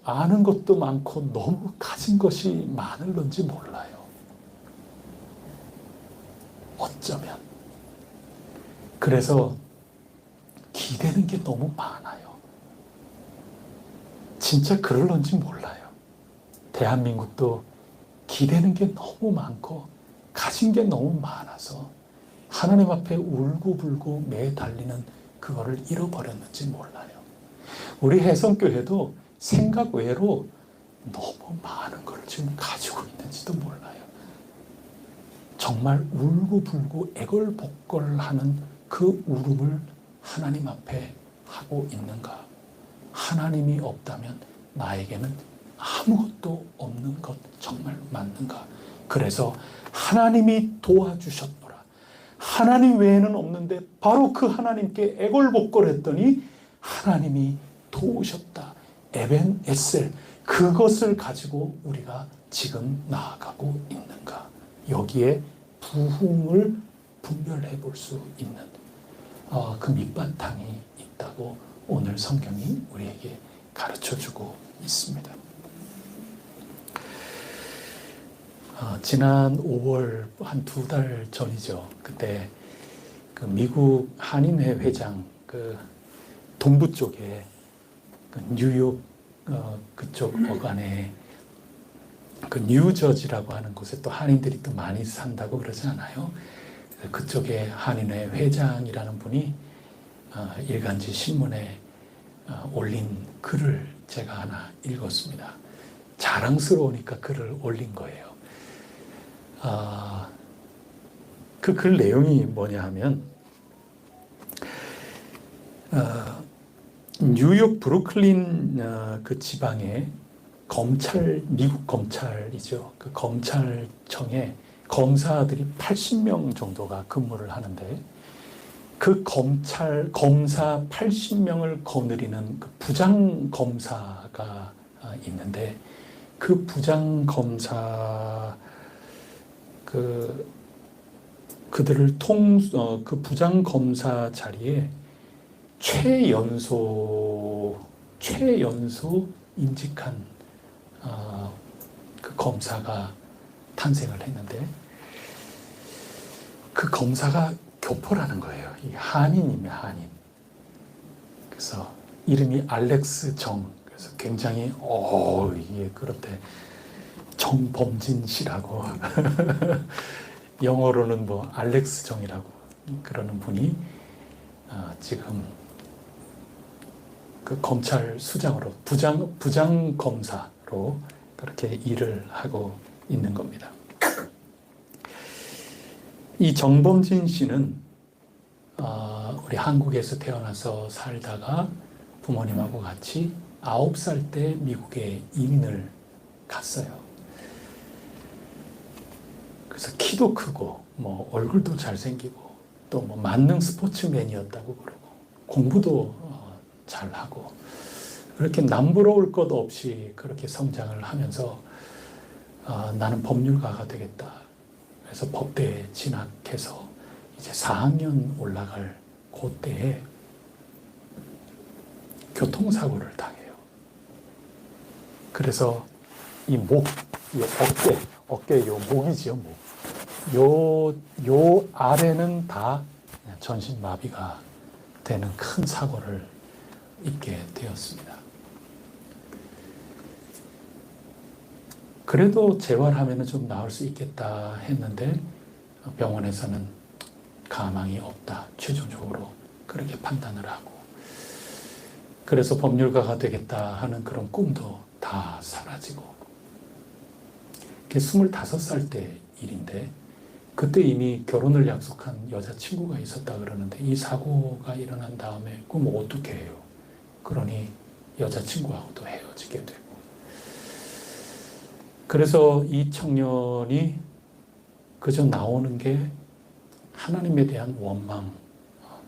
아는 것도 많고 너무 가진 것이 많을런지 몰라요. 어쩌면. 그래서 기대는 게 너무 많아요. 진짜 그럴런지 몰라요. 대한민국도 기대는 게 너무 많고 가진 게 너무 많아서 하나님 앞에 울고불고 매달리는 그거를 잃어버렸는지 몰라요. 우리 혜성교회도 생각 외로 너무 많은 걸 지금 가지고 있는지도 몰라요. 정말 울고불고 애걸복걸하는 그 울음을 하나님 앞에 하고 있는가? 하나님이 없다면 나에게는 아무것도 없는 것 정말 맞는가? 그래서 하나님이 도와주셨노라. 하나님 외에는 없는데 바로 그 하나님께 애걸복걸했더니 하나님이 도우셨다. 에벤 에셀. 그것을 가지고 우리가 지금 나아가고 있는가? 여기에 부흥을 분별해 볼 수 있는 그 밑바탕이 있다고 오늘 성경이 우리에게 가르쳐주고 있습니다. 지난 5월 한 2달 전이죠. 그때 그 미국 한인회 회장 그 동부 쪽에 그 뉴욕 그쪽 어간에 그 뉴저지라고 하는 곳에 또 한인들이 또 많이 산다고 그러지 않아요? 그쪽에 한인회 회장이라는 분이 일간지 신문에 올린 글을 제가 하나 읽었습니다. 자랑스러우니까 글을 올린 거예요. 그 글 내용이 뭐냐 하면 뉴욕 브루클린 그 지방에 미국 검찰이죠. 그 검찰청에 검사들이 80명 정도가 근무를 하는데 그 검사 80명을 거느리는 그 부장 검사가 있는데 그 부장 검사 그들을 그 부장 검사 자리에 최연소 임직한 그 검사가 탄생을 했는데 그 검사가 교포라는 거예요. 이 한인이면 한인. 그래서 이름이 알렉스 정. 그래서 굉장히 이게 그렇대. 정범진 씨라고 영어로는 뭐 알렉스 정이라고 그러는 분이 지금 그 검찰 수장으로 부장 검사로 그렇게 일을 하고 있는 겁니다. 이 정범진 씨는 우리 한국에서 태어나서 살다가 부모님하고 같이 9살 때 미국에 이민을 갔어요. 그래서 키도 크고 뭐 얼굴도 잘생기고 또 뭐 만능 스포츠맨이었다고 그러고 공부도 잘하고 그렇게 남부러울 것 없이 그렇게 성장을 하면서 나는 법률가가 되겠다. 그래서 법대에 진학해서 이제 4학년 올라갈 그때에 교통사고를 당해요. 그래서 이 어깨 요 목이지요, 목. 요 아래는 다 전신마비가 되는 큰 사고를 입게 되었습니다. 그래도 재활하면 좀 나을 수 있겠다 했는데 병원에서는 가망이 없다. 최종적으로 그렇게 판단을 하고 그래서 법률가가 되겠다 하는 그런 꿈도 다 사라지고 그게 25살 때 일인데 그때 이미 결혼을 약속한 여자친구가 있었다 그러는데 이 사고가 일어난 다음에 그럼 어떻게 해요? 그러니 여자친구하고도 헤어지게 되고 그래서 이 청년이 그저 나오는 게 하나님에 대한 원망,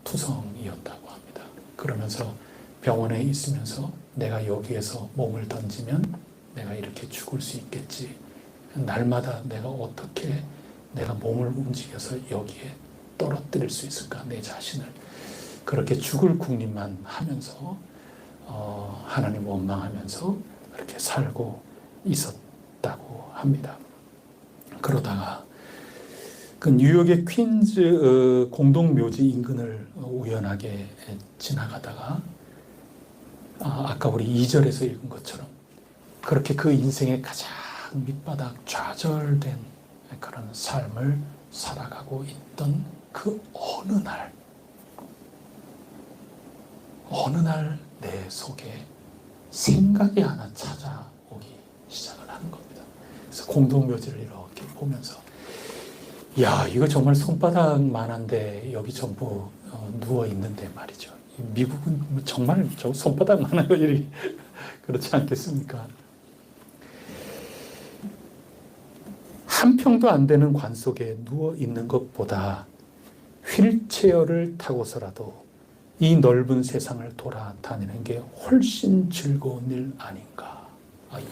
투성이었다고 합니다. 그러면서 병원에 있으면서 내가 여기에서 몸을 던지면 내가 이렇게 죽을 수 있겠지. 날마다 내가 어떻게 내가 몸을 움직여서 여기에 떨어뜨릴 수 있을까? 내 자신을 그렇게 죽을 궁리만 하면서 하나님 원망하면서 그렇게 살고 있었다고 합니다. 그러다가 그 뉴욕의 퀸즈 공동묘지 인근을 우연하게 지나가다가 아까 우리 2절에서 읽은 것처럼 그렇게 그 인생의 가장 밑바닥 좌절된 그런 삶을 살아가고 있던 그 어느 날 내 속에 생각이 하나 찾아오기 시작을 하는 겁니다. 그래서 공동묘지를 이렇게 보면서 야, 이거 정말 손바닥만한데 여기 전부 누워 있는데 말이죠. 미국은 정말 저 손바닥만한 거 이렇게 그렇지 않겠습니까? 한 평도 안 되는 관 속에 누워 있는 것보다 휠체어를 타고서라도 이 넓은 세상을 돌아다니는 게 훨씬 즐거운 일 아닌가.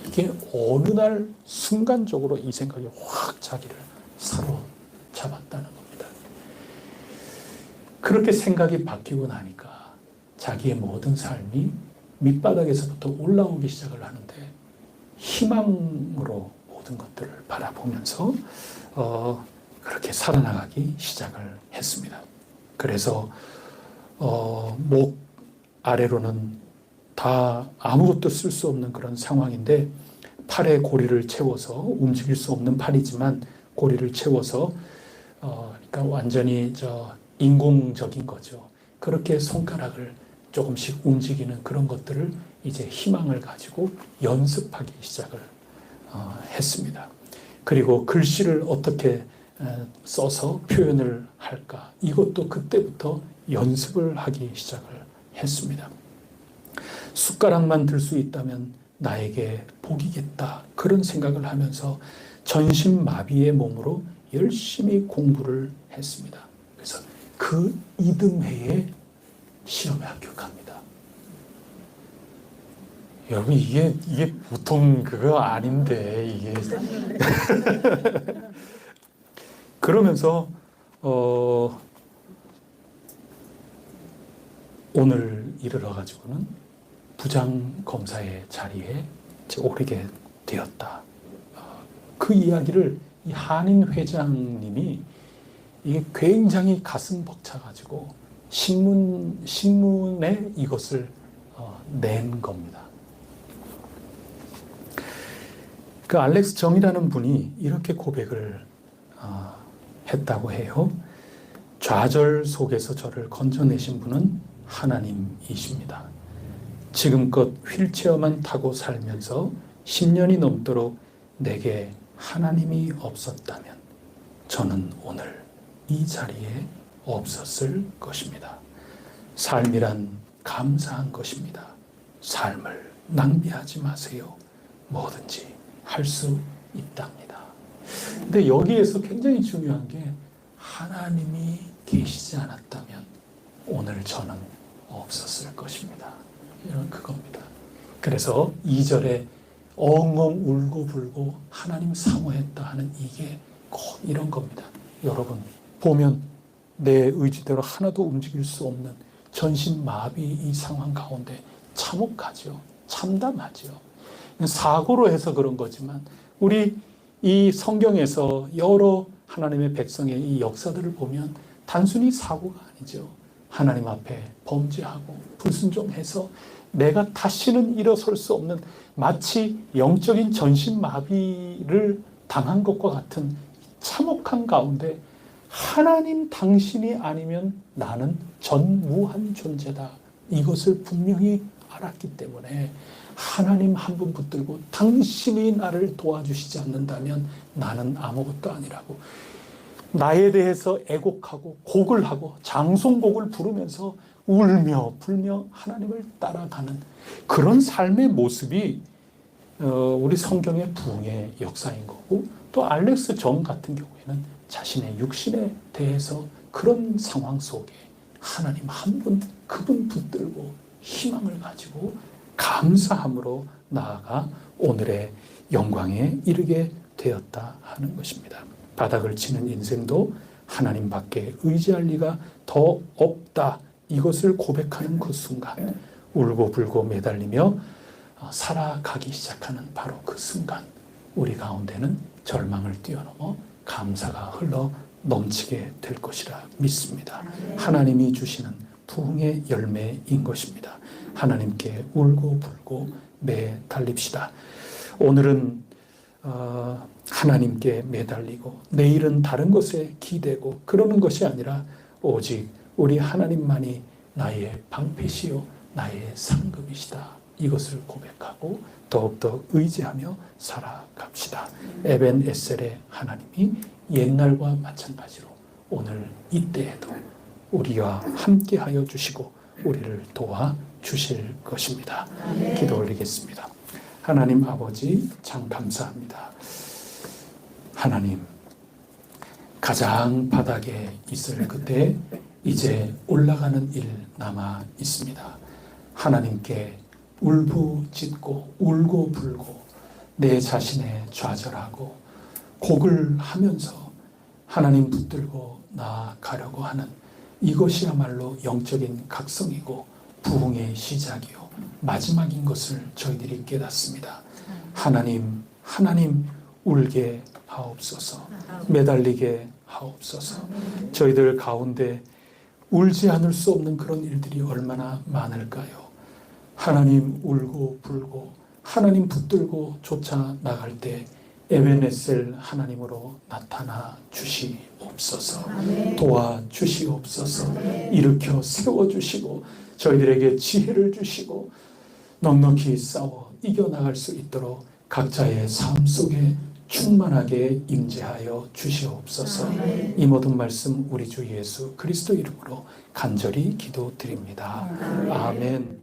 이게 어느 날 순간적으로 이 생각이 확 자기를 사로잡았다는 겁니다. 그렇게 생각이 바뀌고 나니까 자기의 모든 삶이 밑바닥에서부터 올라오기 시작을 하는데 희망으로 모든 것들을 바라보면서 그렇게 살아나가기 시작을 했습니다. 그래서 목 아래로는 다 아무것도 쓸 수 없는 그런 상황인데 팔에 고리를 채워서 움직일 수 없는 팔이지만 고리를 채워서 그러니까 완전히 인공적인 거죠. 그렇게 손가락을 조금씩 움직이는 그런 것들을 이제 희망을 가지고 연습하기 시작을 했습니다. 그리고 글씨를 어떻게 써서 표현을 할까? 이것도 그때부터 연습을 하기 시작을 했습니다. 숟가락만 들 수 있다면 나에게 복이겠다. 그런 생각을 하면서 전신마비의 몸으로 열심히 공부를 했습니다. 그래서 그 이듬해에 시험에 합격합니다. 여러분 이게 보통 그거 아닌데 이게 그러면서 오늘 이르러 가지고는 부장검사의 자리에 오르게 되었다. 그 이야기를 이 한인 회장님이 이게 굉장히 가슴 벅차가지고 신문에 이것을 낸 겁니다. 그 알렉스 정이라는 분이 이렇게 고백을 했다고 해요. 좌절 속에서 저를 건져내신 분은 하나님이십니다. 지금껏 휠체어만 타고 살면서 10년이 넘도록 내게 하나님이 없었다면 저는 오늘 이 자리에 없었을 것입니다. 삶이란 감사한 것입니다. 삶을 낭비하지 마세요. 뭐든지 할 수 있답니다. 근데 여기에서 굉장히 중요한 게 하나님이 계시지 않았다면 오늘 저는 없었을 것입니다. 이런 그겁니다. 그래서 2절에 엉엉 울고 불고 하나님 사모했다 하는 이게 꼭 이런 겁니다. 여러분 보면 내 의지대로 하나도 움직일 수 없는 전신마비 이 상황 가운데 참혹하죠. 참담하죠. 사고로 해서 그런 거지만 우리 이 성경에서 여러 하나님의 백성의 이 역사들을 보면 단순히 사고가 아니죠. 하나님 앞에 범죄하고 불순종해서 내가 다시는 일어설 수 없는 마치 영적인 전신마비를 당한 것과 같은 참혹한 가운데 하나님 당신이 아니면 나는 전무한 존재다. 이것을 분명히 알았기 때문에 하나님 한 분 붙들고 당신이 나를 도와주시지 않는다면 나는 아무것도 아니라고 나에 대해서 애곡하고 곡을 하고 장송곡을 부르면서 울며 불며 하나님을 따라가는 그런 삶의 모습이 우리 성경의 부흥의 역사인 거고 또 알렉스 정 같은 경우에는 자신의 육신에 대해서 그런 상황 속에 하나님 한 분 그분 붙들고 희망을 가지고 감사함으로 나아가 오늘의 영광에 이르게 되었다 하는 것입니다. 바닥을 치는 인생도 하나님밖에 의지할 리가 더 없다. 이것을 고백하는 그 순간 울고불고 매달리며 살아가기 시작하는 바로 그 순간 우리 가운데는 절망을 뛰어넘어 감사가 흘러 넘치게 될 것이라 믿습니다. 하나님이 주시는 부흥의 열매인 것입니다. 하나님께 울고불고 매달립시다. 오늘은 하나님께 매달리고 내일은 다른 것에 기대고 그러는 것이 아니라 오직 우리 하나님만이 나의 방패시요 나의 상급이시다. 이것을 고백하고 더욱더 의지하며 살아갑시다. 에벤에셀의 하나님이 옛날과 마찬가지로 오늘 이때에도 우리와 함께하여 주시고 우리를 도와 주실 것입니다. 기도 올리겠습니다. 하나님 아버지 참 감사합니다. 하나님 가장 바닥에 있을 그때 이제 올라가는 일 남아 있습니다. 하나님께 울부짖고 울고불고 내 자신에 좌절하고 곡을 하면서 하나님 붙들고 나아가려고 하는 이것이야말로 영적인 각성이고 부흥의 시작이요 마지막인 것을 저희들이 깨닫습니다. 하나님 울게 하옵소서. 매달리게 하옵소서. 저희들 가운데 울지 않을 수 없는 그런 일들이 얼마나 많을까요? 하나님 울고 불고 하나님 붙들고 쫓아 나갈 때 에베네셀 하나님으로 나타나 주시옵소서. 도와 주시옵소서. 일으켜 세워 주시고 저희들에게 지혜를 주시고 넉넉히 싸워 이겨나갈 수 있도록 각자의 삶 속에 충만하게 임재하여 주시옵소서. 이 모든 말씀 우리 주 예수 그리스도 이름으로 간절히 기도드립니다. 아멘.